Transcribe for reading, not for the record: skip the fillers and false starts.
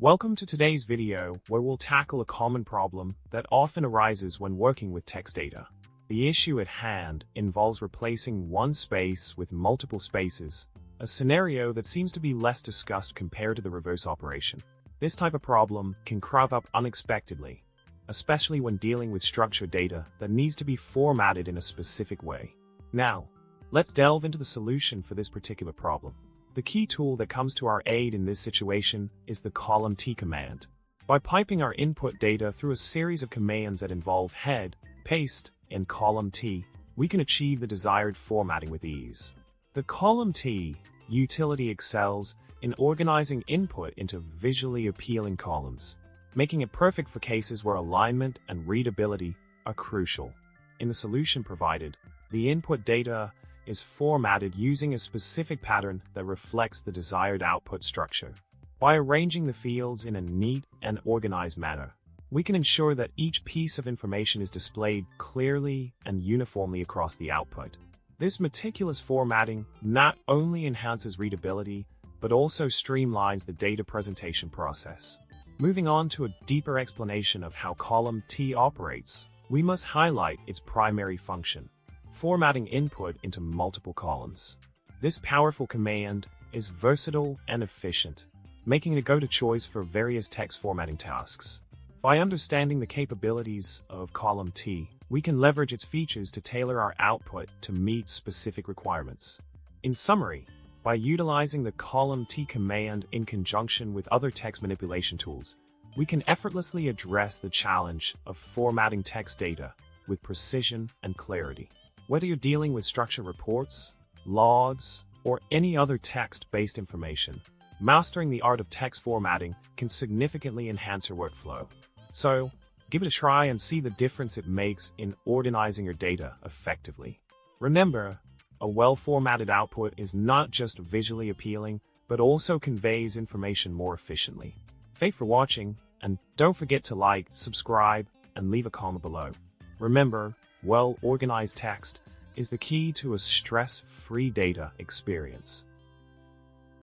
Welcome to today's video, where we'll tackle a common problem that often arises when working with text data. The issue at hand involves replacing one space with multiple spaces, a scenario that seems to be less discussed compared to the reverse operation. This type of problem can crop up unexpectedly, especially when dealing with structured data that needs to be formatted in a specific way. Now, let's delve into the solution for this particular problem. The key tool that comes to our aid in this situation is the column T command. By piping our input data through a series of commands that involve head, paste, and column T, we can achieve the desired formatting with ease. The column T utility excels in organizing input into visually appealing columns, making it perfect for cases where alignment and readability are crucial. In the solution provided, the input data is formatted using a specific pattern that reflects the desired output structure. By arranging the fields in a neat and organized manner, we can ensure that each piece of information is displayed clearly and uniformly across the output. This meticulous formatting not only enhances readability, but also streamlines the data presentation process. Moving on to a deeper explanation of how column T operates, we must highlight its primary function: formatting input into multiple columns. This powerful command is versatile and efficient, making it a go-to choice for various text formatting tasks. By understanding the capabilities of column T, we can leverage its features to tailor our output to meet specific requirements. In summary, by utilizing the column T command in conjunction with other text manipulation tools, we can effortlessly address the challenge of formatting text data with precision and clarity. Whether you're dealing with structured reports, logs, or any other text-based information, mastering the art of text formatting can significantly enhance your workflow. So, give it a try and see the difference it makes in organizing your data effectively. Remember, a well-formatted output is not just visually appealing, but also conveys information more efficiently. Thanks for watching, and don't forget to like, subscribe, and leave a comment below. Remember, well-organized text is the key to a stress-free data experience.